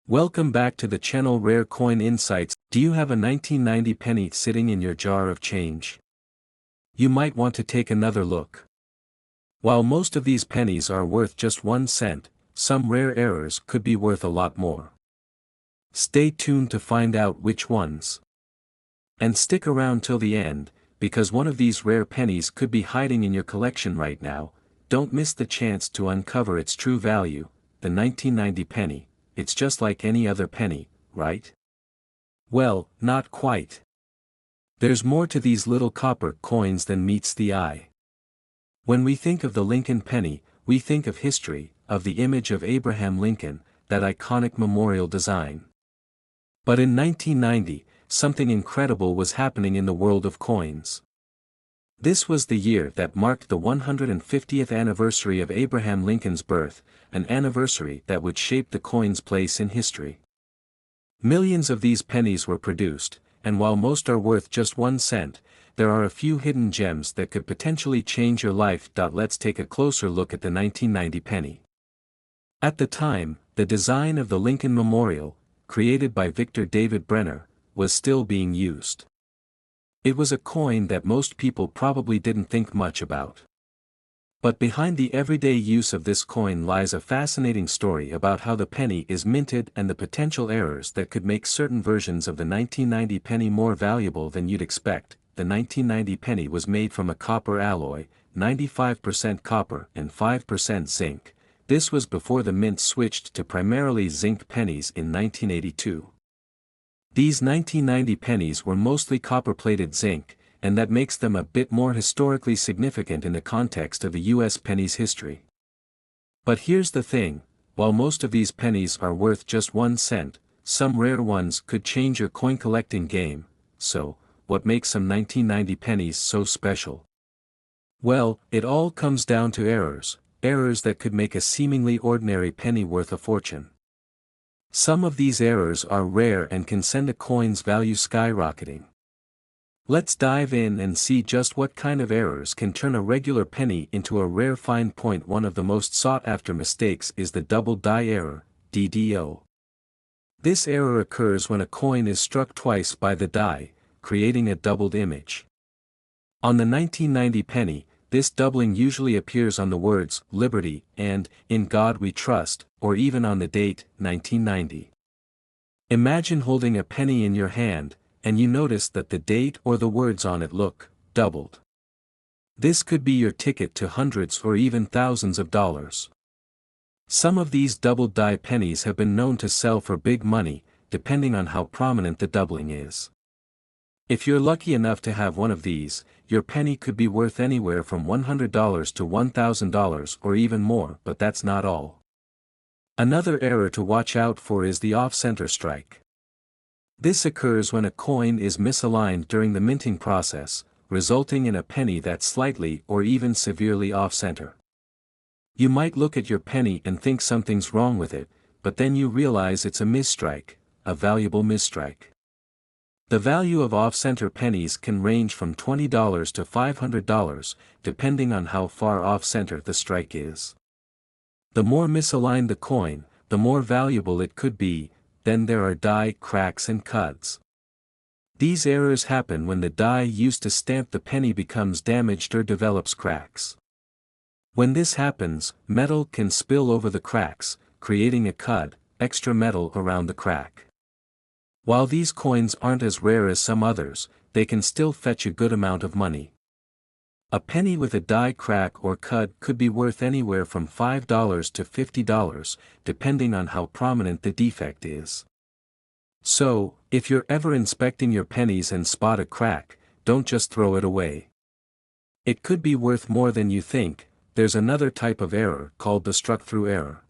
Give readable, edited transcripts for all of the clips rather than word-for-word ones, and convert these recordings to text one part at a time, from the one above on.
Welcome back to the channel Rare Coin Insights. Do you have a 1990 penny sitting in your jar of change? You might want to take another look. While most of these pennies are worth just 1 cent, some rare errors could be worth a lot more. Stay tuned to find out which ones. And stick around till the end, because one of these rare pennies could be hiding in your collection right now. Don't miss the chance to uncover its true value, the 1990 penny. It's just like any other penny, right? Well, not quite. There's more to these little copper coins than meets the eye. When we think of the Lincoln penny, we think of history, of the image of Abraham Lincoln, that iconic memorial design. But in 1990, something incredible was happening in the world of coins. This was the year that marked the 150th anniversary of Abraham Lincoln's birth, an anniversary that would shape the coin's place in history. Millions of these pennies were produced, and while most are worth just 1 cent, there are a few hidden gems that could potentially change your life. Let's take a closer look at the 1990 penny. At the time, the design of the Lincoln Memorial, created by Victor David Brenner, was still being used. It was a coin that most people probably didn't think much about. But behind the everyday use of this coin lies a fascinating story about how the penny is minted and the potential errors that could make certain versions of the 1990 penny more valuable than you'd expect. The 1990 penny was made from a copper alloy, 95% copper and 5% zinc. This was before the mint switched to primarily zinc pennies in 1982. These 1990 pennies were mostly copper-plated zinc, and that makes them a bit more historically significant in the context of the U.S. penny's history. But here's the thing, while most of these pennies are worth just 1 cent, some rare ones could change your coin collecting game. So, what makes some 1990 pennies so special? Well, it all comes down to errors that could make a seemingly ordinary penny worth a fortune. Some of these errors are rare and can send a coin's value skyrocketing. Let's dive in and see just what kind of errors can turn a regular penny into a rare find. Point 1. Of the most sought-after mistakes is the double die error, DDO. This error occurs when a coin is struck twice by the die, creating a doubled image. On the 1990 penny, this doubling usually appears on the words "Liberty" and "In God We Trust," or even on the date, 1990. Imagine holding a penny in your hand, and you notice that the date or the words on it look doubled. This could be your ticket to hundreds or even thousands of dollars. Some of these doubled die pennies have been known to sell for big money, depending on how prominent the doubling is. If you're lucky enough to have one of these, your penny could be worth anywhere from $100 to $1,000 or even more. But that's not all. Another error to watch out for is the off-center strike. This occurs when a coin is misaligned during the minting process, resulting in a penny that's slightly or even severely off-center. You might look at your penny and think something's wrong with it, but then you realize it's a misstrike, a valuable misstrike. The value of off-center pennies can range from $20 to $500, depending on how far off-center the strike is. The more misaligned the coin, the more valuable it could be. Then there are die cracks and cuts. These errors happen when the die used to stamp the penny becomes damaged or develops cracks. When this happens, metal can spill over the cracks, creating a cud, extra metal around the crack. While these coins aren't as rare as some others, they can still fetch a good amount of money. A penny with a die crack or cud could be worth anywhere from $5 to $50, depending on how prominent the defect is. So, if you're ever inspecting your pennies and spot a crack, don't just throw it away. It could be worth more than you think. There's another type of error called the struck-through error.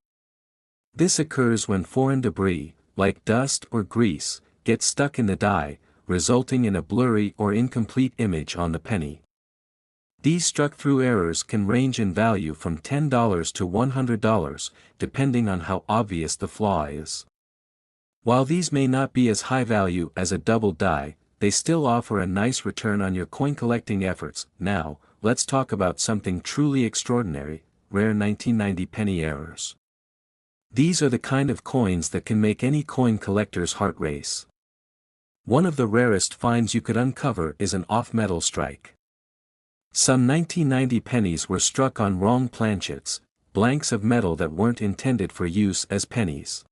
This occurs when foreign debris, like dust or grease, gets stuck in the die, resulting in a blurry or incomplete image on the penny. These struck-through errors can range in value from $10 to $100, depending on how obvious the flaw is. While these may not be as high value as a double die, they still offer a nice return on your coin collecting efforts. Now, let's talk about something truly extraordinary, rare 1990 penny errors. These are the kind of coins that can make any coin collector's heart race. One of the rarest finds you could uncover is an off-metal strike. Some 1990 pennies were struck on wrong planchets, blanks of metal that weren't intended for use as pennies.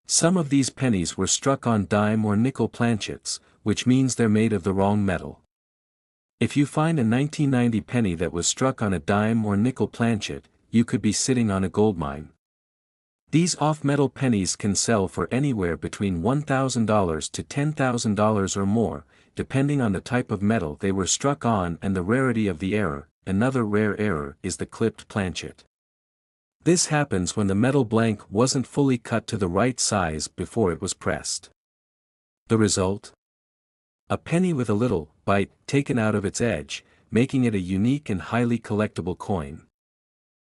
Some of these pennies were struck on dime or nickel planchets, which means they're made of the wrong metal. If you find a 1990 penny that was struck on a dime or nickel planchet, you could be sitting on a goldmine. These off-metal pennies can sell for anywhere between $1,000 to $10,000 or more, depending on the type of metal they were struck on and the rarity of the error. Another rare error is the clipped planchet. This happens when the metal blank wasn't fully cut to the right size before it was pressed. The result? A penny with a little bite taken out of its edge, making it a unique and highly collectible coin.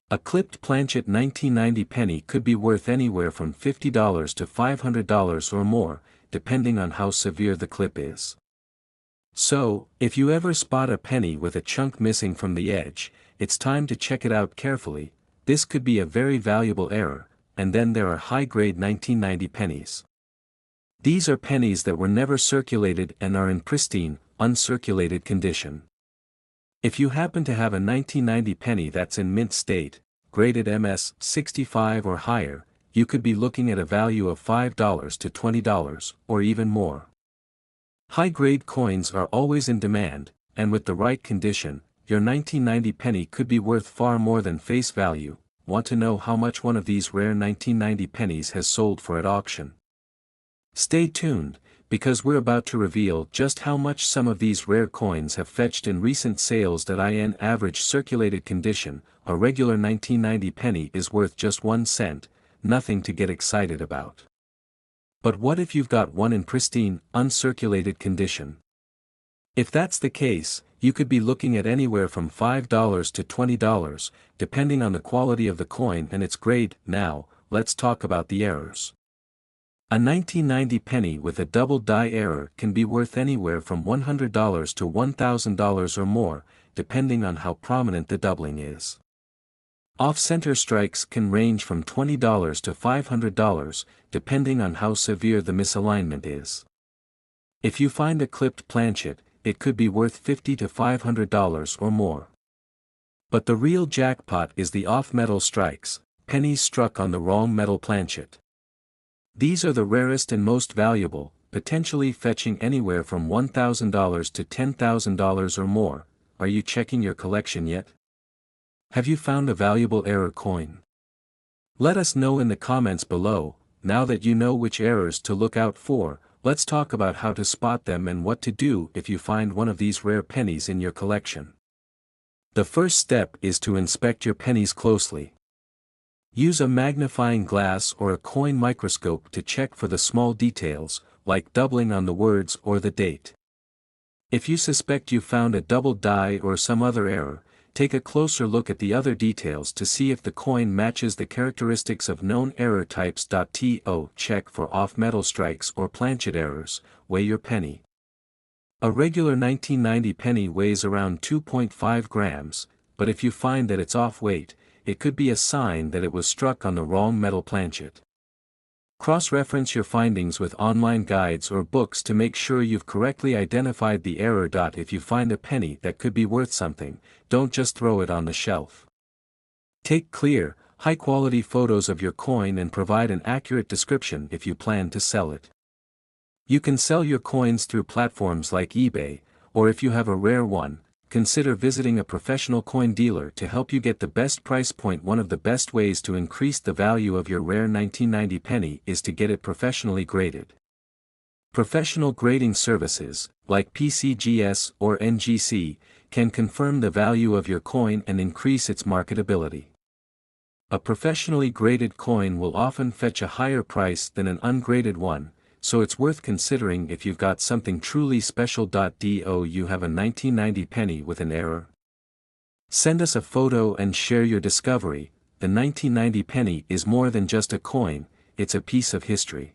A clipped planchet 1990 penny could be worth anywhere from $50 to $500 or more, depending on how severe the clip is. So, if you ever spot a penny with a chunk missing from the edge, it's time to check it out carefully. This could be a very valuable error. And then there are high-grade 1990 pennies. These are pennies that were never circulated and are in pristine, uncirculated condition. If you happen to have a 1990 penny that's in mint state, graded MS 65 or higher, you could be looking at a value of $5 to $20, or even more. High-grade coins are always in demand, and with the right condition, your 1990 penny could be worth far more than face value. Want to know how much one of these rare 1990 pennies has sold for at auction? Stay tuned, because we're about to reveal just how much some of these rare coins have fetched in recent sales. In average circulated condition, a regular 1990 penny is worth just 1 cent, nothing to get excited about. But what if you've got one in pristine, uncirculated condition? If that's the case, you could be looking at anywhere from $5 to $20, depending on the quality of the coin and its grade. Now, let's talk about the errors. A 1990 penny with a double die error can be worth anywhere from $100 to $1,000 or more, depending on how prominent the doubling is. Off-center strikes can range from $20 to $500, depending on how severe the misalignment is. If you find a clipped planchet, it could be worth $50 to $500 or more. But the real jackpot is the off-metal strikes, pennies struck on the wrong metal planchet. These are the rarest and most valuable, potentially fetching anywhere from $1,000 to $10,000 or more. Are you checking your collection yet? Have you found a valuable error coin? Let us know in the comments below. Now that you know which errors to look out for, let's talk about how to spot them and what to do if you find one of these rare pennies in your collection. The first step is to inspect your pennies closely. Use a magnifying glass or a coin microscope to check for the small details, like doubling on the words or the date. If you suspect you found a double die or some other error, take a closer look at the other details to see if the coin matches the characteristics of known error types. Check for off-metal strikes or planchet errors. Weigh your penny. A regular 1990 penny weighs around 2.5 grams, but if you find that it's off-weight, it could be a sign that it was struck on the wrong metal planchet. Cross-reference your findings with online guides or books to make sure you've correctly identified the error. If you find a penny that could be worth something, don't just throw it on the shelf. Take clear, high-quality photos of your coin and provide an accurate description if you plan to sell it. You can sell your coins through platforms like eBay, or if you have a rare one, consider visiting a professional coin dealer to help you get the best price point. One of the best ways to increase the value of your rare 1990 penny is to get it professionally graded. Professional grading services, like PCGS or NGC, can confirm the value of your coin and increase its marketability. A professionally graded coin will often fetch a higher price than an ungraded one, so it's worth considering if you've got something truly special. Do you have a 1990 penny with an error? Send us a photo and share your discovery. The 1990 penny is more than just a coin, it's a piece of history.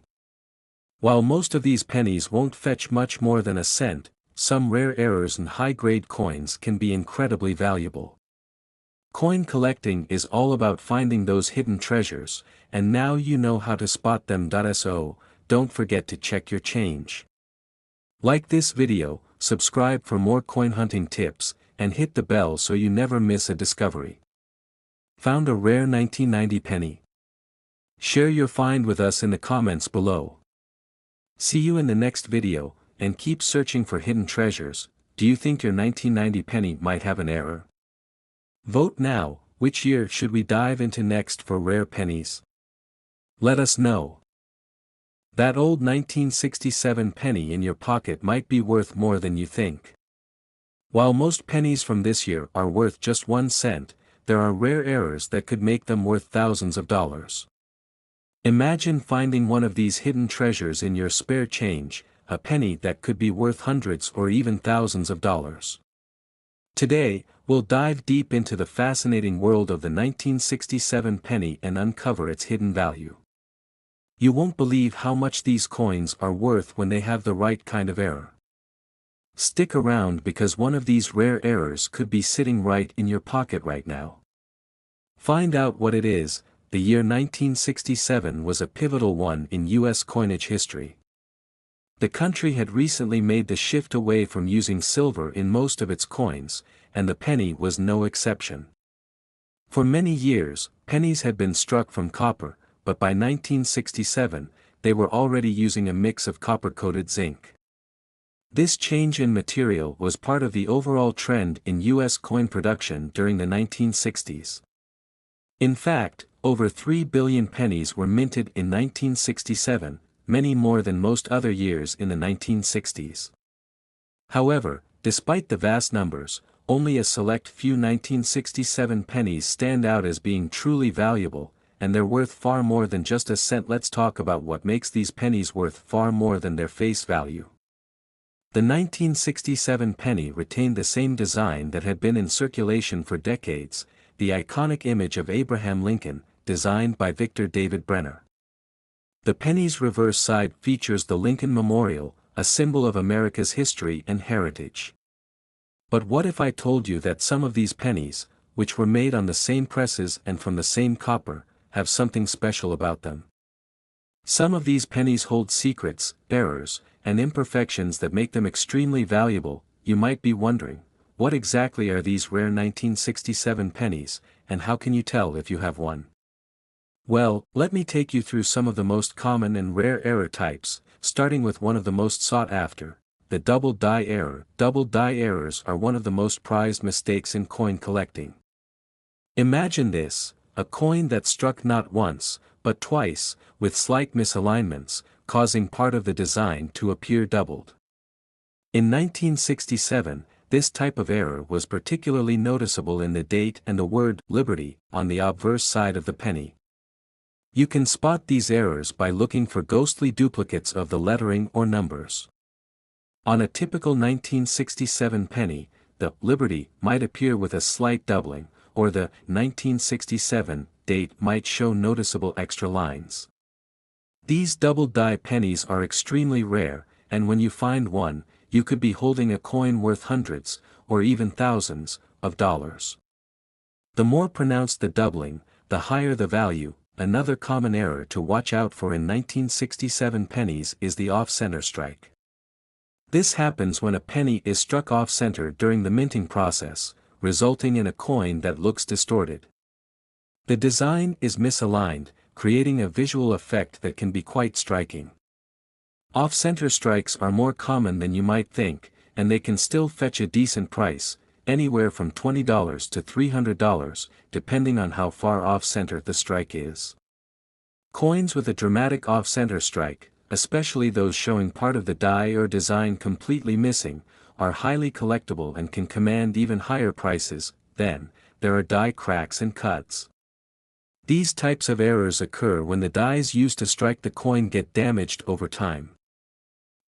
While most of these pennies won't fetch much more than a cent, some rare errors and high-grade coins can be incredibly valuable. Coin collecting is all about finding those hidden treasures, and now you know how to spot them. So, don't forget to check your change. Like this video, subscribe for more coin hunting tips, and hit the bell so you never miss a discovery. Found a rare 1990 penny? Share your find with us in the comments below. See you in the next video, and keep searching for hidden treasures. Do you think your 1990 penny might have an error? Vote now. Which year should we dive into next for rare pennies? Let us know. That old 1967 penny in your pocket might be worth more than you think. While most pennies from this year are worth just 1 cent, there are rare errors that could make them worth thousands of dollars. Imagine finding one of these hidden treasures in your spare change, a penny that could be worth hundreds or even thousands of dollars. Today, we'll dive deep into the fascinating world of the 1967 penny and uncover its hidden value. You won't believe how much these coins are worth when they have the right kind of error. Stick around because one of these rare errors could be sitting right in your pocket right now. Find out what it is. The year 1967 was a pivotal one in U.S. coinage history. The country had recently made the shift away from using silver in most of its coins, and the penny was no exception. For many years, pennies had been struck from copper, but by 1967, they were already using a mix of copper-coated zinc. This change in material was part of the overall trend in U.S. coin production during the 1960s. In fact, over 3 billion pennies were minted in 1967, many more than most other years in the 1960s. However, despite the vast numbers, only a select few 1967 pennies stand out as being truly valuable, and they're worth far more than just a cent. Let's talk about what makes these pennies worth far more than their face value. The 1967 penny retained the same design that had been in circulation for decades, the iconic image of Abraham Lincoln, designed by Victor David Brenner. The penny's reverse side features the Lincoln Memorial, a symbol of America's history and heritage. But what if I told you that some of these pennies, which were made on the same presses and from the same copper, have something special about them? Some of these pennies hold secrets, errors, and imperfections that make them extremely valuable. You might be wondering, what exactly are these rare 1967 pennies, and how can you tell if you have one? Well, let me take you through some of the most common and rare error types, starting with one of the most sought after, the double die error. Double die errors are one of the most prized mistakes in coin collecting. Imagine this, a coin that struck not once, but twice, with slight misalignments, causing part of the design to appear doubled. In 1967, this type of error was particularly noticeable in the date and the word "Liberty" on the obverse side of the penny. You can spot these errors by looking for ghostly duplicates of the lettering or numbers. On a typical 1967 penny, the "Liberty" might appear with a slight doubling, or the 1967 date might show noticeable extra lines. These double die pennies are extremely rare, and when you find one, you could be holding a coin worth hundreds, or even thousands, of dollars. The more pronounced the doubling, the higher the value. Another common error to watch out for in 1967 pennies is the off-center strike. This happens when a penny is struck off-center during the minting process, resulting in a coin that looks distorted. The design is misaligned, creating a visual effect that can be quite striking. Off-center strikes are more common than you might think, and they can still fetch a decent price, anywhere from $20 to $300, depending on how far off-center the strike is. Coins with a dramatic off-center strike, especially those showing part of the die or design completely missing, are highly collectible and can command even higher prices. Then, there are die cracks and cuts. These types of errors occur when the dies used to strike the coin get damaged over time.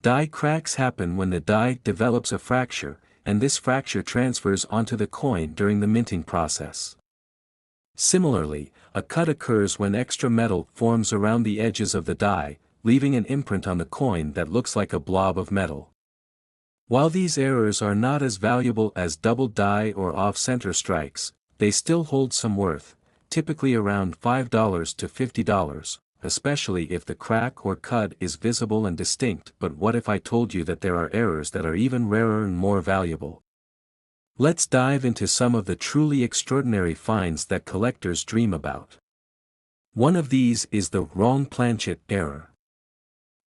Die cracks happen when the die develops a fracture, and this fracture transfers onto the coin during the minting process. Similarly, a cut occurs when extra metal forms around the edges of the die, leaving an imprint on the coin that looks like a blob of metal. While these errors are not as valuable as double die or off-center strikes, they still hold some worth, typically around $5 to $50, especially if the crack or cut is visible and distinct. But what if I told you that there are errors that are even rarer and more valuable? Let's dive into some of the truly extraordinary finds that collectors dream about. One of these is the wrong planchet error.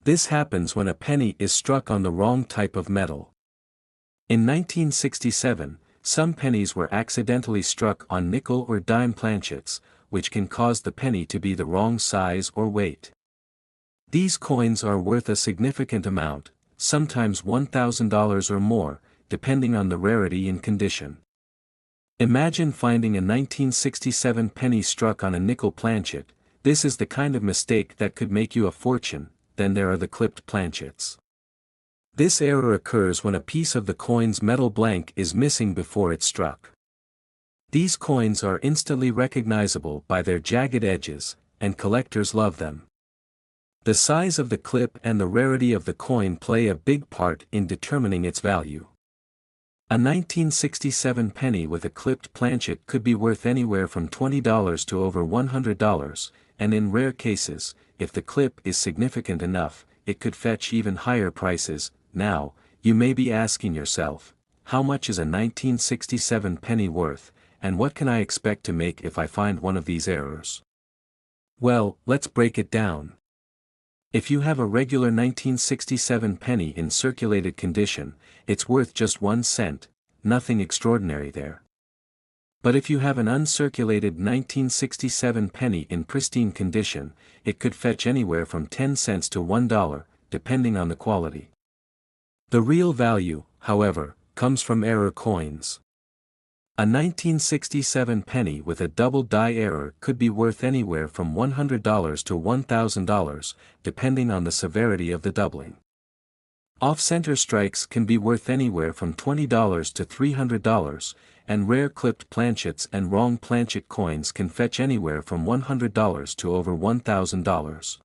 This happens when a penny is struck on the wrong type of metal. In 1967, some pennies were accidentally struck on nickel or dime planchets, which can cause the penny to be the wrong size or weight. These coins are worth a significant amount, sometimes $1,000 or more, depending on the rarity and condition. Imagine finding a 1967 penny struck on a nickel planchet. This is the kind of mistake that could make you a fortune. Then there are the clipped planchets. This error occurs when a piece of the coin's metal blank is missing before it's struck. These coins are instantly recognizable by their jagged edges, and collectors love them. The size of the clip and the rarity of the coin play a big part in determining its value. A 1967 penny with a clipped planchet could be worth anywhere from $20 to over $100, and in rare cases, if the clip is significant enough, it could fetch even higher prices. Now, you may be asking yourself, how much is a 1967 penny worth, and what can I expect to make if I find one of these errors? Well, let's break it down. If you have a regular 1967 penny in circulated condition, it's worth just 1 cent, nothing extraordinary there. But if you have an uncirculated 1967 penny in pristine condition, it could fetch anywhere from 10 cents to $1, depending on the quality. The real value, however, comes from error coins. A 1967 penny with a double die error could be worth anywhere from $100 to $1,000, depending on the severity of the doubling. Off-center strikes can be worth anywhere from $20 to $300, and rare clipped planchets and wrong planchet coins can fetch anywhere from $100 to over $1,000.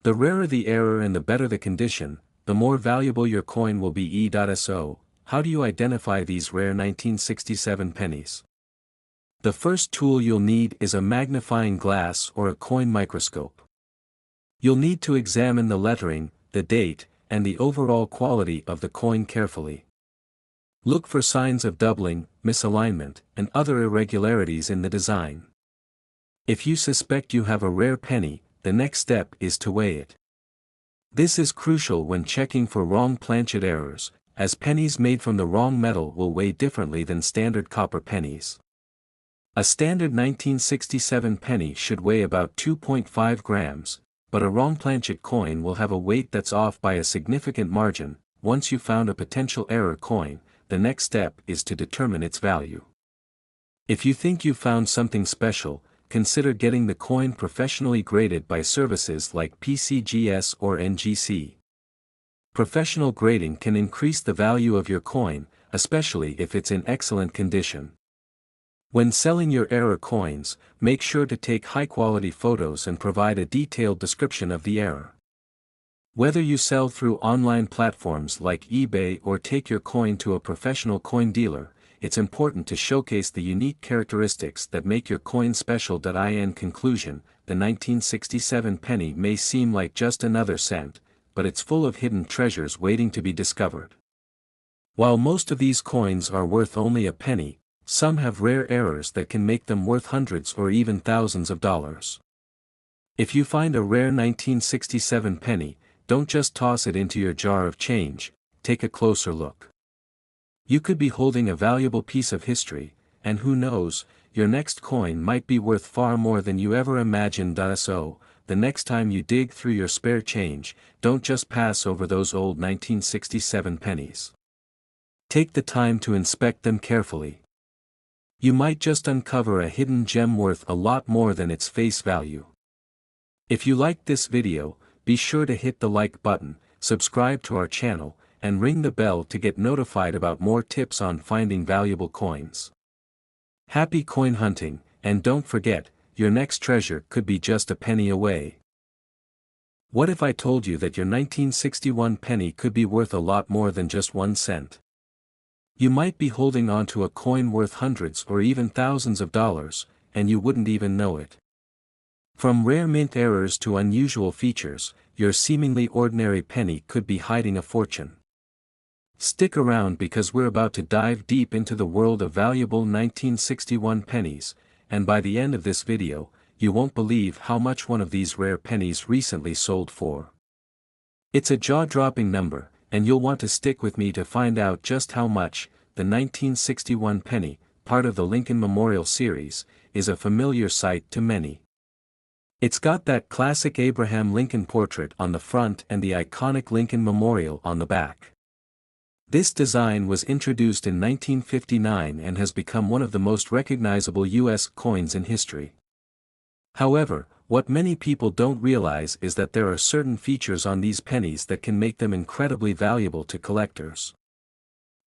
The rarer the error and the better the condition, the more valuable your coin will be. So, how do you identify these rare 1967 pennies? The first tool you'll need is a magnifying glass or a coin microscope. You'll need to examine the lettering, the date, and the overall quality of the coin carefully. Look for signs of doubling, misalignment, and other irregularities in the design. If you suspect you have a rare penny, the next step is to weigh it. This is crucial when checking for wrong planchet errors, as pennies made from the wrong metal will weigh differently than standard copper pennies. A standard 1967 penny should weigh about 2.5 grams, but a wrong planchet coin will have a weight that's off by a significant margin. Once you found a potential error coin, the next step is to determine its value. If you think you found something special, consider getting the coin professionally graded by services like PCGS or NGC. Professional grading can increase the value of your coin, especially if it's in excellent condition. When selling your error coins, make sure to take high-quality photos and provide a detailed description of the error. Whether you sell through online platforms like eBay or take your coin to a professional coin dealer, it's important to showcase the unique characteristics that make your coin special. In conclusion, the 1967 penny may seem like just another cent, but it's full of hidden treasures waiting to be discovered. While most of these coins are worth only a penny, some have rare errors that can make them worth hundreds or even thousands of dollars. If you find a rare 1967 penny, don't just toss it into your jar of change, take a closer look. You could be holding a valuable piece of history, and who knows, your next coin might be worth far more than you ever imagined. So, the next time you dig through your spare change, don't just pass over those old 1967 pennies. Take the time to inspect them carefully. You might just uncover a hidden gem worth a lot more than its face value. If you liked this video, be sure to hit the like button, subscribe to our channel, and ring the bell to get notified about more tips on finding valuable coins. Happy coin hunting, and don't forget, your next treasure could be just a penny away. What if I told you that your 1961 penny could be worth a lot more than just 1 cent? You might be holding on to a coin worth hundreds or even thousands of dollars, and you wouldn't even know it. From rare mint errors to unusual features, your seemingly ordinary penny could be hiding a fortune. Stick around because we're about to dive deep into the world of valuable 1961 pennies, and by the end of this video, you won't believe how much one of these rare pennies recently sold for. It's a jaw-dropping number, and you'll want to stick with me to find out just how much. The 1961 penny, part of the Lincoln Memorial series, is a familiar sight to many. It's got that classic Abraham Lincoln portrait on the front and the iconic Lincoln Memorial on the back. This design was introduced in 1959 and has become one of the most recognizable U.S. coins in history. However, what many people don't realize is that there are certain features on these pennies that can make them incredibly valuable to collectors.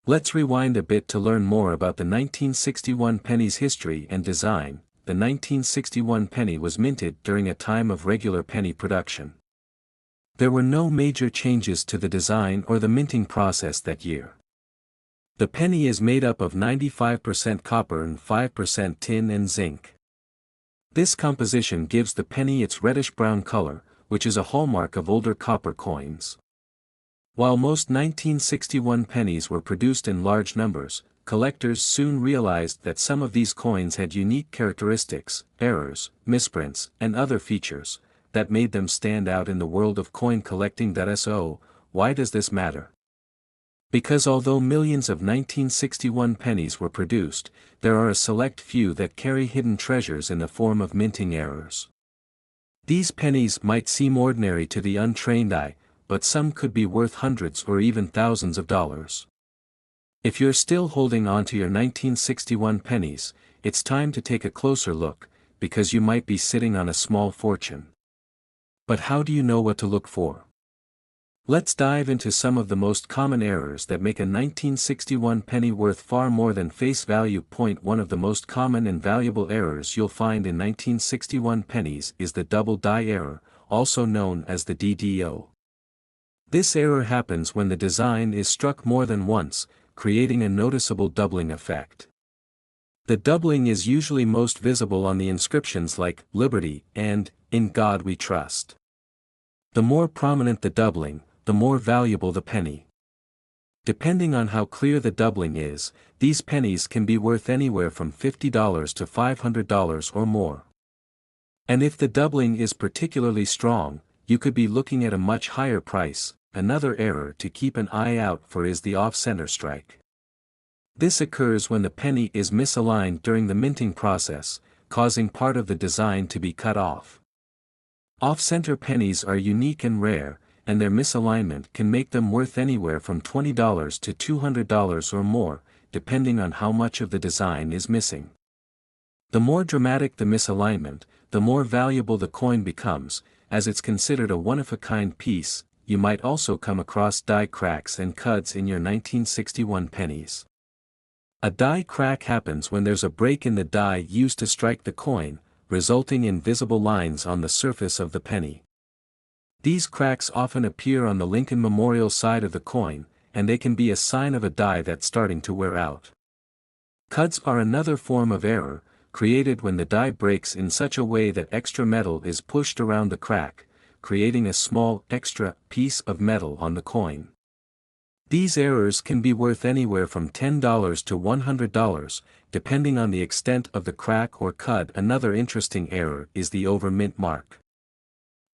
Let's rewind a bit to learn more about the 1961 penny's history and design. The 1961 penny was minted during a time of regular penny production. There were no major changes to the design or the minting process that year. The penny is made up of 95% copper and 5% tin and zinc. This composition gives the penny its reddish-brown color, which is a hallmark of older copper coins. While most 1961 pennies were produced in large numbers, collectors soon realized that some of these coins had unique characteristics, errors, misprints, and other features that made them stand out in the world of coin collecting. So, why does this matter? Because although millions of 1961 pennies were produced, there are a select few that carry hidden treasures in the form of minting errors. These pennies might seem ordinary to the untrained eye, but some could be worth hundreds or even thousands of dollars. If you're still holding on to your 1961 pennies, it's time to take a closer look, because you might be sitting on a small fortune. But how do you know what to look for? Let's dive into some of the most common errors that make a 1961 penny worth far more than face value. One of the most common and valuable errors you'll find in 1961 pennies is the double die error, also known as the DDO. This error happens when the design is struck more than once, creating a noticeable doubling effect. The doubling is usually most visible on the inscriptions like "Liberty" and "In God We Trust." The more prominent the doubling, the more valuable the penny. Depending on how clear the doubling is, these pennies can be worth anywhere from $50 to $500 or more. And if the doubling is particularly strong, you could be looking at a much higher price. Another error to keep an eye out for is the off-center strike. This occurs when the penny is misaligned during the minting process, causing part of the design to be cut off. Off-center pennies are unique and rare, and their misalignment can make them worth anywhere from $20 to $200 or more, depending on how much of the design is missing. The more dramatic the misalignment, the more valuable the coin becomes, as it's considered a one-of-a-kind piece. You might also come across die cracks and cuts in your 1961 pennies. A die crack happens when there's a break in the die used to strike the coin, resulting in visible lines on the surface of the penny. These cracks often appear on the Lincoln Memorial side of the coin, and they can be a sign of a die that's starting to wear out. Cuts are another form of error, created when the die breaks in such a way that extra metal is pushed around the crack, creating a small, extra piece of metal on the coin. These errors can be worth anywhere from $10 to $100, depending on the extent of the crack or cut. Another interesting error is the over-mint mark.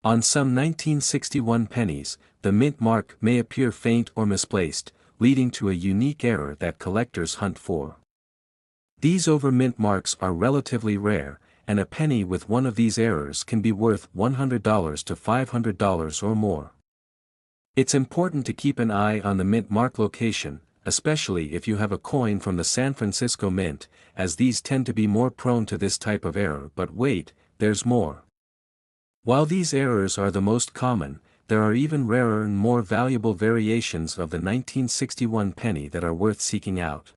On some 1961 pennies, the mint mark may appear faint or misplaced, leading to a unique error that collectors hunt for. These over-mint marks are relatively rare, and a penny with one of these errors can be worth $100 to $500 or more. It's important to keep an eye on the mint mark location, especially if you have a coin from the San Francisco Mint, as these tend to be more prone to this type of error. But wait, there's more. While these errors are the most common, there are even rarer and more valuable variations of the 1961 penny that are worth seeking out.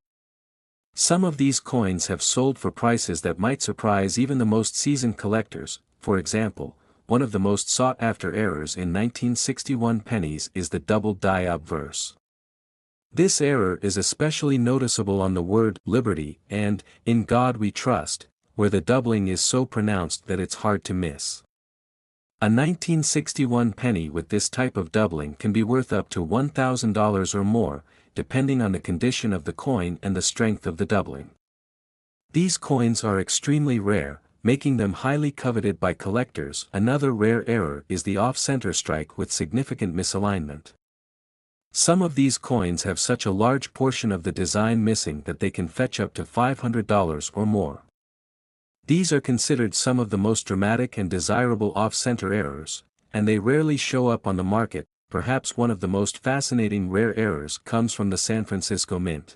Some of these coins have sold for prices that might surprise even the most seasoned collectors. For example, one of the most sought-after errors in 1961 pennies is the double die obverse. This error is especially noticeable on the word liberty and in God we trust, where the doubling is so pronounced that it's hard to miss. A 1961 penny with this type of doubling can be worth up to $1,000 or more, depending on the condition of the coin and the strength of the doubling. These coins are extremely rare, making them highly coveted by collectors. Another rare error is the off-center strike with significant misalignment. Some of these coins have such a large portion of the design missing that they can fetch up to $500 or more. These are considered some of the most dramatic and desirable off-center errors, and they rarely show up on the market. Perhaps one of the most fascinating rare errors comes from the San Francisco Mint.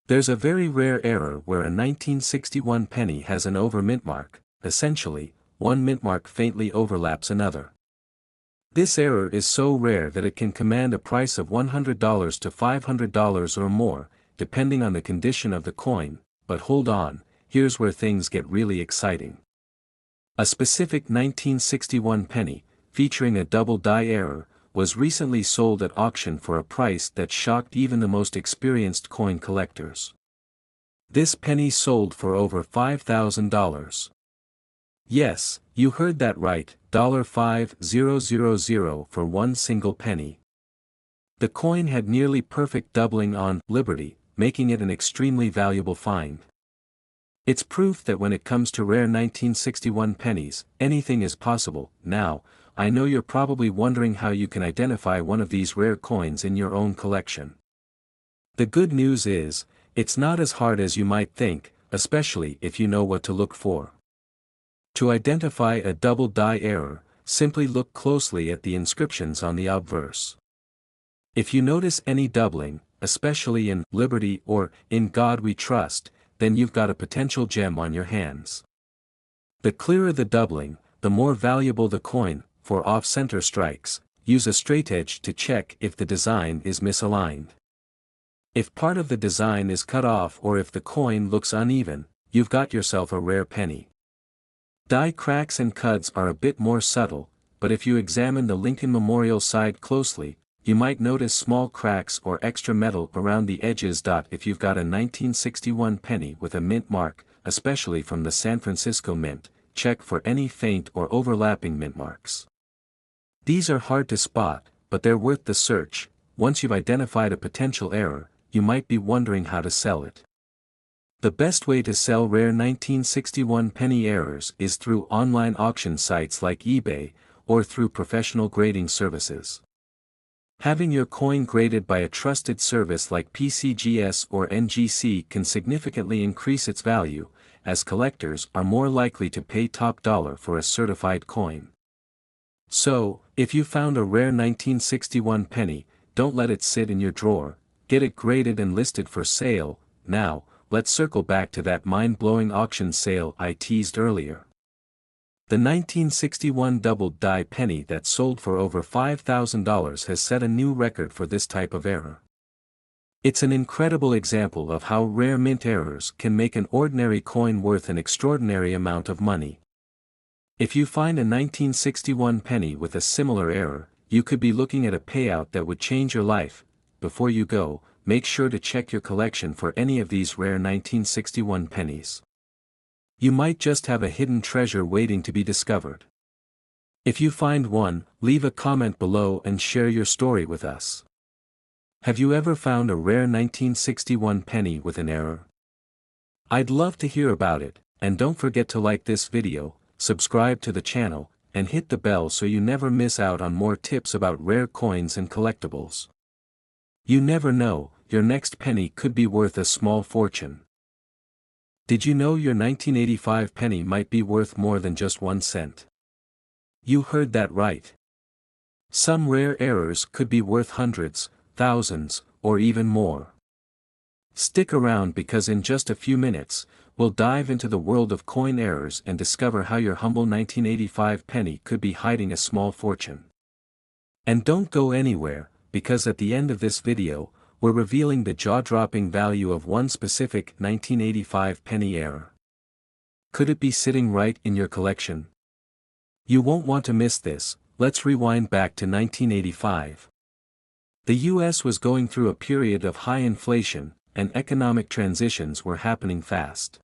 There's a very rare error where a 1961 penny has an over-mint mark. Essentially, one mint mark faintly overlaps another. This error is so rare that it can command a price of $100 to $500 or more, depending on the condition of the coin. But hold on, here's where things get really exciting. A specific 1961 penny, featuring a double die error, was recently sold at auction for a price that shocked even the most experienced coin collectors. This penny sold for over $5,000. Yes, you heard that right, $5,000 for one single penny. The coin had nearly perfect doubling on Liberty, making it an extremely valuable find. It's proof that when it comes to rare 1961 pennies, anything is possible. Now, I know you're probably wondering how you can identify one of these rare coins in your own collection. The good news is, it's not as hard as you might think, especially if you know what to look for. To identify a double die error, simply look closely at the inscriptions on the obverse. If you notice any doubling, especially in Liberty or In God We Trust, then you've got a potential gem on your hands. The clearer the doubling, the more valuable the coin. For off-center strikes, use a straightedge to check if the design is misaligned. If part of the design is cut off or if the coin looks uneven, you've got yourself a rare penny. Die cracks and cuts are a bit more subtle, but if you examine the Lincoln Memorial side closely, you might notice small cracks or extra metal around the edges. If you've got a 1961 penny with a mint mark, especially from the San Francisco Mint, check for any faint or overlapping mint marks. These are hard to spot, but they're worth the search. Once you've identified a potential error, you might be wondering how to sell it. The best way to sell rare 1961 penny errors is through online auction sites like eBay, or through professional grading services. Having your coin graded by a trusted service like PCGS or NGC can significantly increase its value, as collectors are more likely to pay top dollar for a certified coin. So, if you found a rare 1961 penny, don't let it sit in your drawer, get it graded and listed for sale. Now, let's circle back to that mind-blowing auction sale I teased earlier. The 1961 doubled die penny that sold for over $5,000 has set a new record for this type of error. It's an incredible example of how rare mint errors can make an ordinary coin worth an extraordinary amount of money. If you find a 1961 penny with a similar error, you could be looking at a payout that would change your life. Before you go, make sure to check your collection for any of these rare 1961 pennies. You might just have a hidden treasure waiting to be discovered. If you find one, leave a comment below and share your story with us. Have you ever found a rare 1961 penny with an error? I'd love to hear about it, and don't forget to like this video, subscribe to the channel, and hit the bell so you never miss out on more tips about rare coins and collectibles. You never know, your next penny could be worth a small fortune. Did you know your 1985 penny might be worth more than just 1 cent? You heard that right. Some rare errors could be worth hundreds, thousands, or even more. Stick around because in just a few minutes, we'll dive into the world of coin errors and discover how your humble 1985 penny could be hiding a small fortune. And don't go anywhere, because at the end of this video, we're revealing the jaw-dropping value of one specific 1985 penny error. Could it be sitting right in your collection? You won't want to miss this. Let's rewind back to 1985. The US was going through a period of high inflation, and economic transitions were happening fast.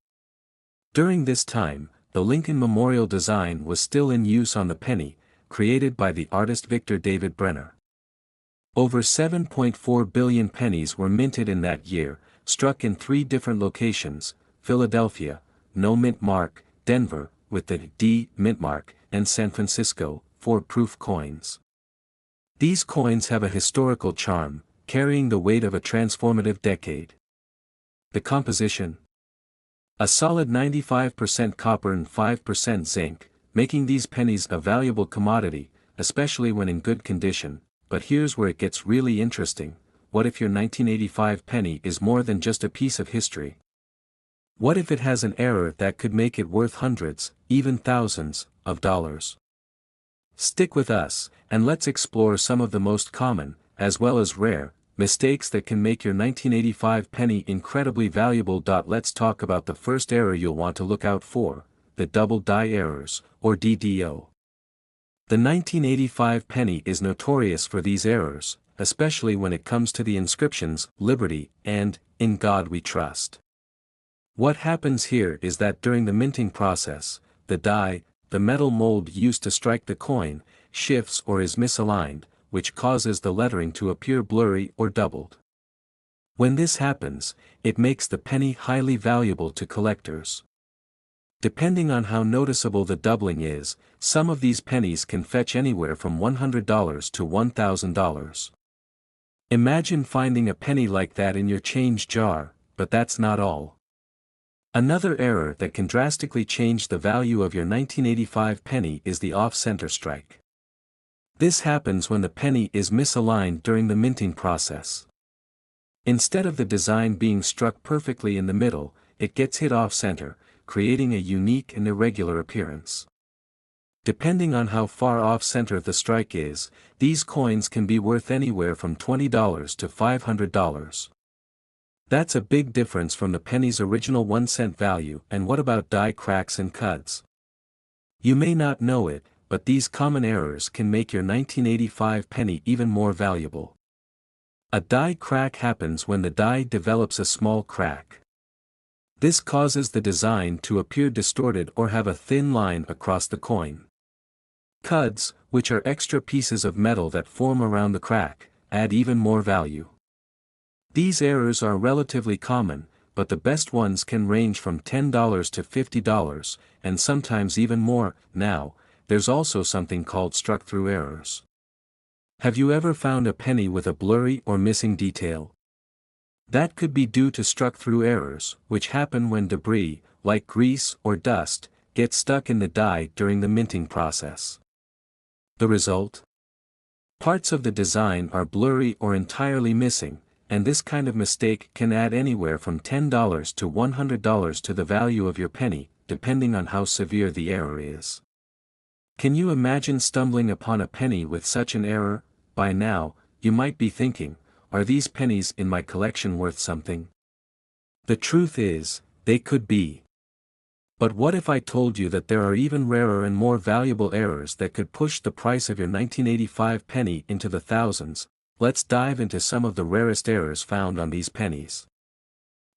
During this time, the Lincoln Memorial design was still in use on the penny, created by the artist Victor David Brenner. Over 7.4 billion pennies were minted in that year, struck in 3 different locations: Philadelphia, no mint mark; Denver, with the D mint mark; and San Francisco, 4-proof coins. These coins have a historical charm, carrying the weight of a transformative decade. The composition: a solid 95% copper and 5% zinc, making these pennies a valuable commodity, especially when in good condition. But here's where it gets really interesting: what if your 1985 penny is more than just a piece of history? What if it has an error that could make it worth hundreds, even thousands, of dollars? Stick with us, and let's explore some of the most common, as well as rare, mistakes that can make your 1985 penny incredibly valuable. Let's talk about the first error you'll want to look out for: the double die errors, or DDO. The 1985 penny is notorious for these errors, especially when it comes to the inscriptions "Liberty" and "In God We Trust." What happens here is that during the minting process, the die, the metal mold used to strike the coin, shifts or is misaligned, which causes the lettering to appear blurry or doubled. When this happens, it makes the penny highly valuable to collectors. Depending on how noticeable the doubling is, some of these pennies can fetch anywhere from $100 to $1,000. Imagine finding a penny like that in your change jar, but that's not all. Another error that can drastically change the value of your 1985 penny is the off-center strike. This happens when the penny is misaligned during the minting process. Instead of the design being struck perfectly in the middle, it gets hit off-center, creating a unique and irregular appearance. Depending on how far off-center the strike is, these coins can be worth anywhere from $20 to $500. That's a big difference from the penny's original 1-cent value. And what about die cracks and cuts? You may not know it, but these common errors can make your 1985 penny even more valuable. A die crack happens when the die develops a small crack. This causes the design to appear distorted or have a thin line across the coin. Cuds, which are extra pieces of metal that form around the crack, add even more value. These errors are relatively common, but the best ones can range from $10 to $50, and sometimes even more. Now, there's also something called struck-through errors. Have you ever found a penny with a blurry or missing detail? That could be due to struck-through errors, which happen when debris, like grease or dust, gets stuck in the die during the minting process. The result? Parts of the design are blurry or entirely missing, and this kind of mistake can add anywhere from $10 to $100 to the value of your penny, depending on how severe the error is. Can you imagine stumbling upon a penny with such an error? By now, you might be thinking, are these pennies in my collection worth something? The truth is, they could be. But what if I told you that there are even rarer and more valuable errors that could push the price of your 1985 penny into the thousands? Let's dive into some of the rarest errors found on these pennies.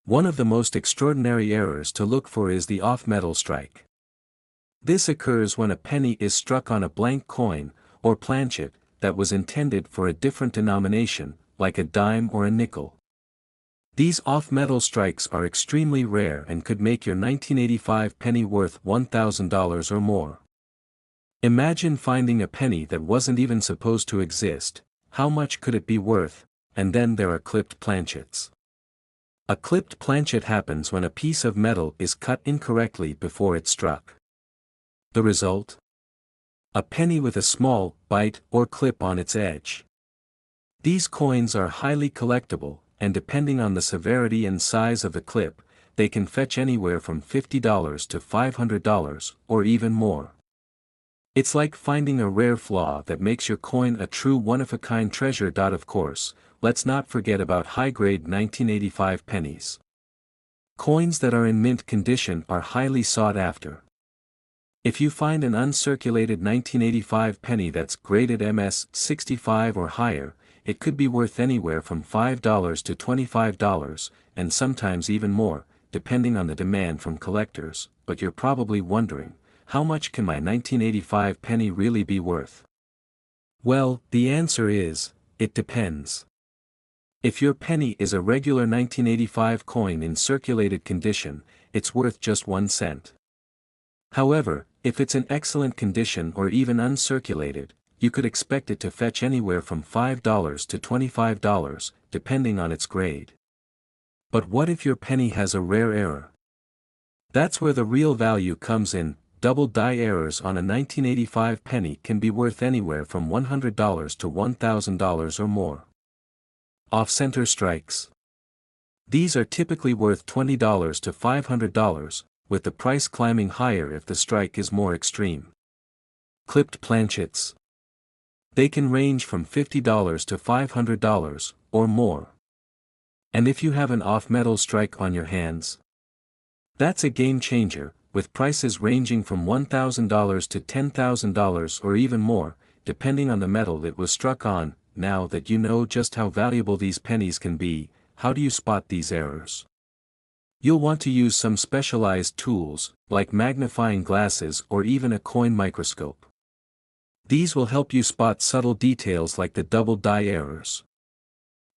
One of the most extraordinary errors to look for is the off-metal strike. This occurs when a penny is struck on a blank coin, or planchet, that was intended for a different denomination, like a dime or a nickel. These off-metal strikes are extremely rare and could make your 1985 penny worth $1,000 or more. Imagine finding a penny that wasn't even supposed to exist. How much could it be worth? And then there are clipped planchets. A clipped planchet happens when a piece of metal is cut incorrectly before it's struck. The result? A penny with a small bite or clip on its edge. These coins are highly collectible, and depending on the severity and size of the clip, they can fetch anywhere from $50 to $500, or even more. It's like finding a rare flaw that makes your coin a true one-of-a-kind treasure. Of course, let's not forget about high-grade 1985 pennies. Coins that are in mint condition are highly sought after. If you find an uncirculated 1985 penny that's graded MS 65 or higher, it could be worth anywhere from $5 to $25, and sometimes even more, depending on the demand from collectors. But you're probably wondering, how much can my 1985 penny really be worth? Well, the answer is, it depends. If your penny is a regular 1985 coin in circulated condition, it's worth just 1 cent. However, if it's in excellent condition or even uncirculated, you could expect it to fetch anywhere from $5 to $25, depending on its grade. But what if your penny has a rare error? That's where the real value comes in. Double die errors on a 1985 penny can be worth anywhere from $100 to $1,000 or more. Off-center strikes. These are typically worth $20 to $500, with the price climbing higher if the strike is more extreme. Clipped planchets. They can range from $50 to $500, or more. And if you have an off-metal strike on your hands, that's a game changer, with prices ranging from $1,000 to $10,000 or even more, depending on the metal it was struck on. Now that you know just how valuable these pennies can be, how do you spot these errors? You'll want to use some specialized tools, like magnifying glasses or even a coin microscope. These will help you spot subtle details like the double die errors.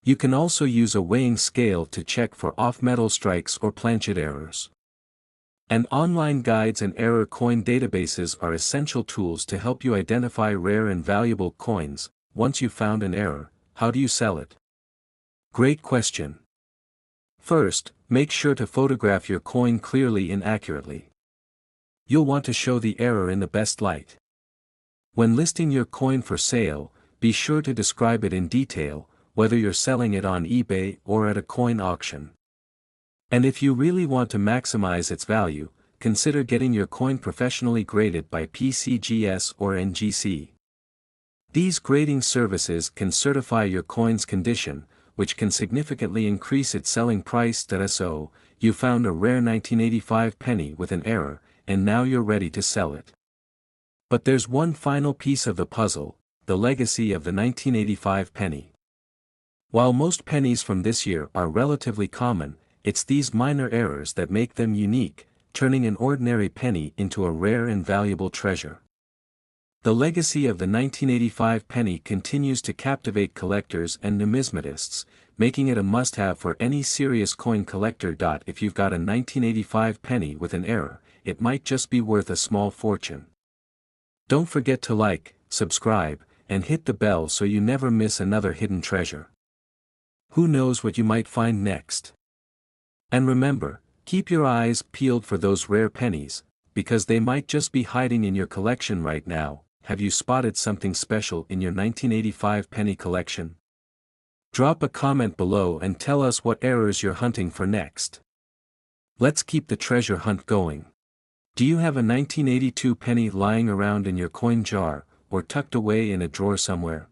You can also use a weighing scale to check for off-metal strikes or planchet errors. And online guides and error coin databases are essential tools to help you identify rare and valuable coins. Once you've found an error, how do you sell it? Great question. First, make sure to photograph your coin clearly and accurately. You'll want to show the error in the best light. When listing your coin for sale, be sure to describe it in detail, whether you're selling it on eBay or at a coin auction. And if you really want to maximize its value, consider getting your coin professionally graded by PCGS or NGC. These grading services can certify your coin's condition, which can significantly increase its selling price. So, you found a rare 1985 penny with an error, and now you're ready to sell it. But there's one final piece of the puzzle, the legacy of the 1985 penny. While most pennies from this year are relatively common, it's these minor errors that make them unique, turning an ordinary penny into a rare and valuable treasure. The legacy of the 1985 penny continues to captivate collectors and numismatists, making it a must-have for any serious coin collector. If you've got a 1985 penny with an error, it might just be worth a small fortune. Don't forget to like, subscribe, and hit the bell so you never miss another hidden treasure. Who knows what you might find next? And remember, keep your eyes peeled for those rare pennies, because they might just be hiding in your collection right now. Have you spotted something special in your 1985 penny collection? Drop a comment below and tell us what errors you're hunting for next. Let's keep the treasure hunt going. Do you have a 1982 penny lying around in your coin jar, or tucked away in a drawer somewhere?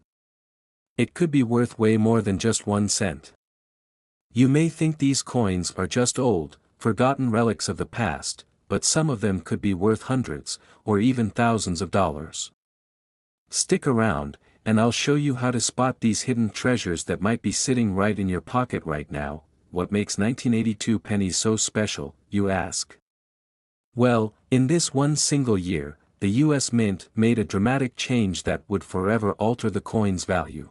It could be worth way more than just 1 cent. You may think these coins are just old, forgotten relics of the past, but some of them could be worth hundreds, or even thousands of dollars. Stick around, and I'll show you how to spot these hidden treasures that might be sitting right in your pocket right now. What makes 1982 pennies so special, you ask? Well, in this one single year, the US Mint made a dramatic change that would forever alter the coin's value.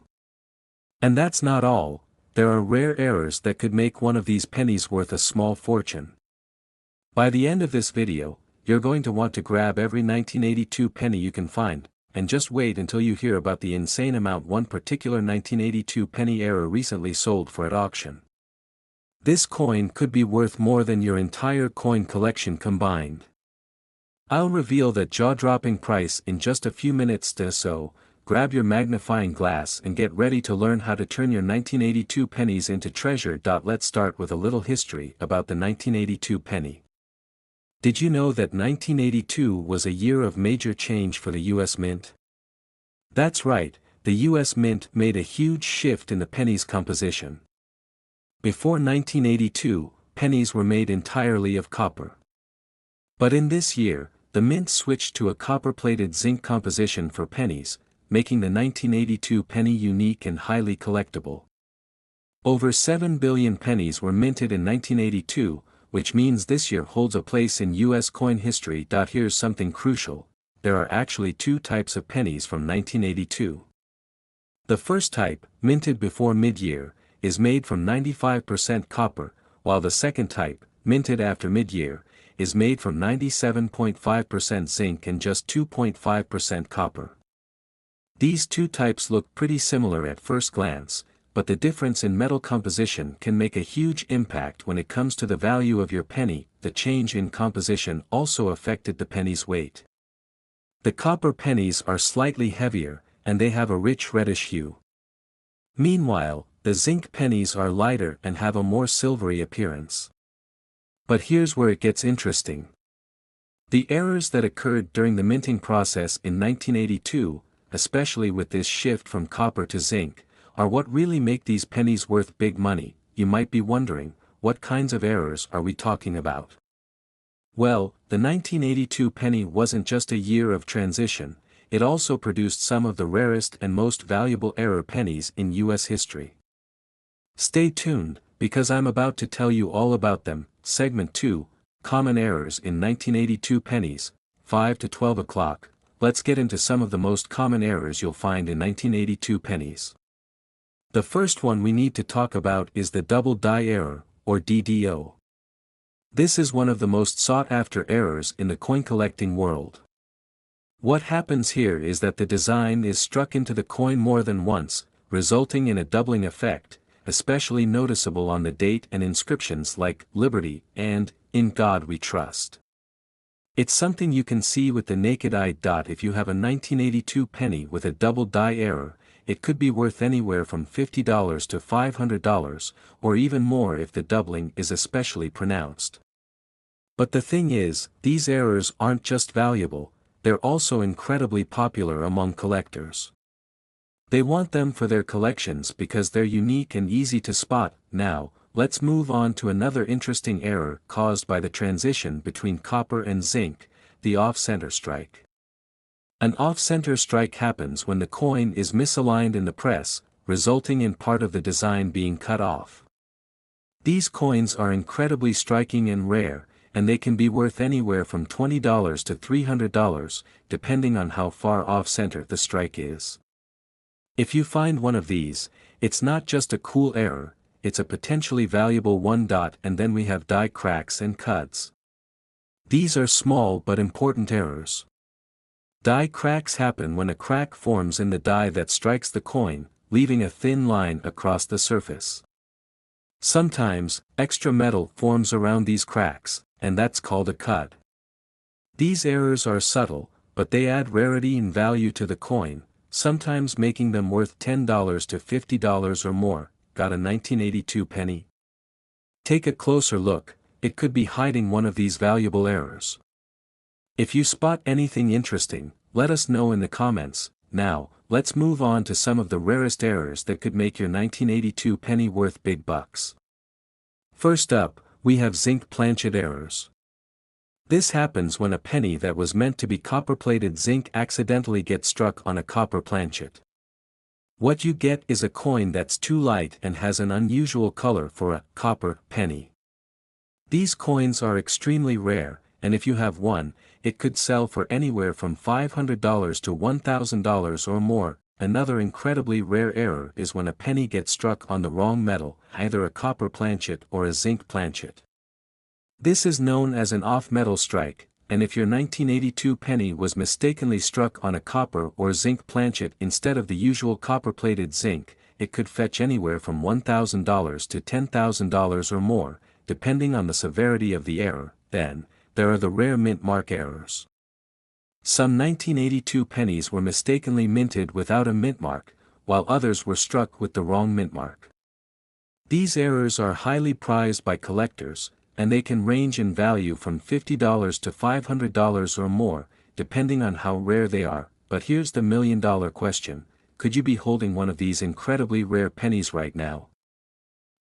And that's not all. There are rare errors that could make one of these pennies worth a small fortune. By the end of this video, you're going to want to grab every 1982 penny you can find, and just wait until you hear about the insane amount one particular 1982 penny error recently sold for at auction. This coin could be worth more than your entire coin collection combined. I'll reveal that jaw-dropping price in just a few minutes. So, grab your magnifying glass and get ready to learn how to turn your 1982 pennies into treasure. Let's start with a little history about the 1982 penny. Did you know that 1982 was a year of major change for the US Mint? That's right, the US Mint made a huge shift in the penny's composition. Before 1982, pennies were made entirely of copper. But in this year, the Mint switched to a copper-plated zinc composition for pennies, making the 1982 penny unique and highly collectible. Over 7 billion pennies were minted in 1982, which means this year holds a place in US coin history. Here's something crucial: there are actually two types of pennies from 1982. The first type, minted before mid-year, is made from 95% copper, while the second type, minted after mid-year, is made from 97.5% zinc and just 2.5% copper. These two types look pretty similar at first glance, but the difference in metal composition can make a huge impact when it comes to the value of your penny. The change in composition also affected the penny's weight. The copper pennies are slightly heavier, and they have a rich reddish hue. Meanwhile, the zinc pennies are lighter and have a more silvery appearance. But here's where it gets interesting. The errors that occurred during the minting process in 1982, especially with this shift from copper to zinc, are what really make these pennies worth big money. You might be wondering, what kinds of errors are we talking about? Well, the 1982 penny wasn't just a year of transition, it also produced some of the rarest and most valuable error pennies in US history. Stay tuned, because I'm about to tell you all about them. Segment 2, Common Errors in 1982 Pennies, 5 to 12 o'clock. Let's get into some of the most common errors you'll find in 1982 pennies. The first one we need to talk about is the double die error, or DDO. This is one of the most sought-after errors in the coin collecting world. What happens here is that the design is struck into the coin more than once, resulting in a doubling effect, especially noticeable on the date and inscriptions like "Liberty" and "In God We Trust." It's something you can see with the naked eye. If you have a 1982 penny with a double die error, it could be worth anywhere from $50 to $500, or even more if the doubling is especially pronounced. But the thing is, these errors aren't just valuable, they're also incredibly popular among collectors. They want them for their collections because they're unique and easy to spot. Now, let's move on to another interesting error caused by the transition between copper and zinc, the off-center strike. An off-center strike happens when the coin is misaligned in the press, resulting in part of the design being cut off. These coins are incredibly striking and rare, and they can be worth anywhere from $20 to $300, depending on how far off-center the strike is. If you find one of these, it's not just a cool error, it's a potentially valuable one. And then we have die cracks and cuts. These are small but important errors. Die cracks happen when a crack forms in the die that strikes the coin, leaving a thin line across the surface. Sometimes, extra metal forms around these cracks, and that's called a cut. These errors are subtle, but they add rarity and value to the coin, sometimes making them worth $10 to $50 or more. Got a 1982 penny? Take a closer look, it could be hiding one of these valuable errors. If you spot anything interesting, let us know in the comments. Now, let's move on to some of the rarest errors that could make your 1982 penny worth big bucks. First up, we have zinc planchet errors. This happens when a penny that was meant to be copper-plated zinc accidentally gets struck on a copper planchet. What you get is a coin that's too light and has an unusual color for a copper penny. These coins are extremely rare, and if you have one, it could sell for anywhere from $500 to $1,000 or more. Another incredibly rare error is when a penny gets struck on the wrong metal, either a copper planchet or a zinc planchet. This is known as an off-metal strike, and if your 1982 penny was mistakenly struck on a copper or zinc planchet instead of the usual copper-plated zinc, it could fetch anywhere from $1,000 to $10,000 or more, depending on the severity of the error. Then, there are the rare mint mark errors. Some 1982 pennies were mistakenly minted without a mint mark, while others were struck with the wrong mint mark. These errors are highly prized by collectors, and they can range in value from $50 to $500 or more, depending on how rare they are. But here's the million-dollar question: could you be holding one of these incredibly rare pennies right now?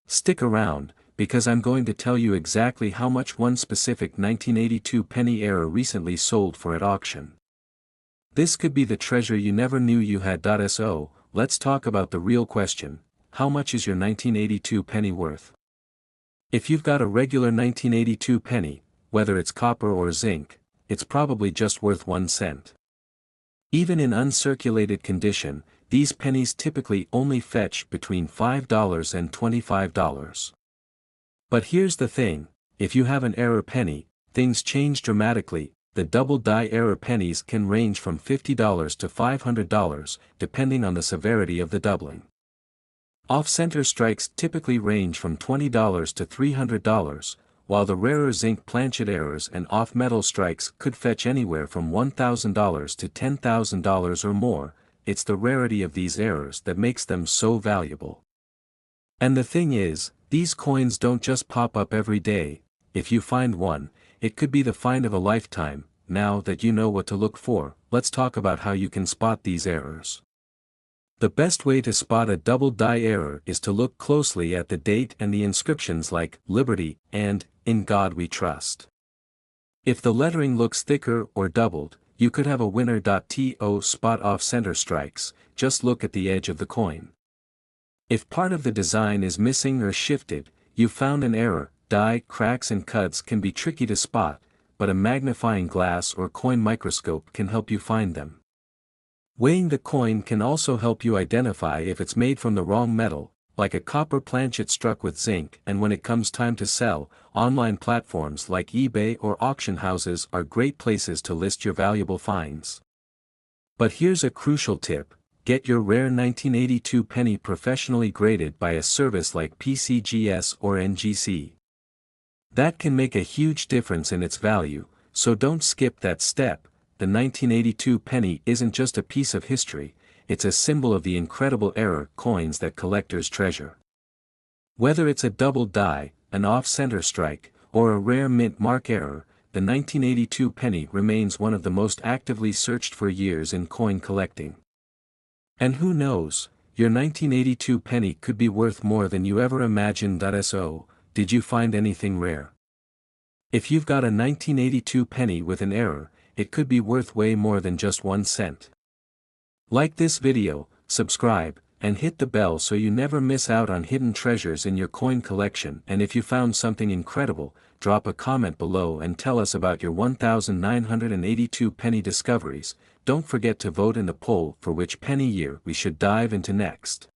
Stick around, because I'm going to tell you exactly how much one specific 1982 penny error recently sold for at auction. This could be the treasure you never knew you had. So, let's talk about the real question: how much is your 1982 penny worth? If you've got a regular 1982 penny, whether it's copper or zinc, it's probably just worth 1 cent. Even in uncirculated condition, these pennies typically only fetch between $5 and $25. But here's the thing: if you have an error penny, things change dramatically. The double die error pennies can range from $50 to $500, depending on the severity of the doubling. Off-center strikes typically range from $20 to $300, while the rarer zinc planchet errors and off-metal strikes could fetch anywhere from $1,000 to $10,000 or more. It's the rarity of these errors that makes them so valuable. And the thing is, these coins don't just pop up every day. If you find one, it could be the find of a lifetime. Now that you know what to look for, let's talk about how you can spot these errors. The best way to spot a double die error is to look closely at the date and the inscriptions like "Liberty" and "In God We Trust." If the lettering looks thicker or doubled, you could have a winner. To spot off-center strikes, just look at the edge of the coin. If part of the design is missing or shifted, you've found an error. Die cracks and cuts can be tricky to spot, but a magnifying glass or coin microscope can help you find them. Weighing the coin can also help you identify if it's made from the wrong metal, like a copper planchet struck with zinc. And when it comes time to sell, online platforms like eBay or auction houses are great places to list your valuable finds. But here's a crucial tip: get your rare 1982 penny professionally graded by a service like PCGS or NGC. That can make a huge difference in its value, so don't skip that step. The 1982 penny isn't just a piece of history, it's a symbol of the incredible error coins that collectors treasure. Whether it's a double die, an off-center strike, or a rare mint mark error, the 1982 penny remains one of the most actively searched for years in coin collecting. And who knows, your 1982 penny could be worth more than you ever imagined. So, did you find anything rare? If you've got a 1982 penny with an error, it could be worth way more than just 1 cent. Like this video, subscribe, and hit the bell so you never miss out on hidden treasures in your coin collection. And if you found something incredible, drop a comment below and tell us about your 1982 penny discoveries. Don't forget to vote in the poll for which penny year we should dive into next.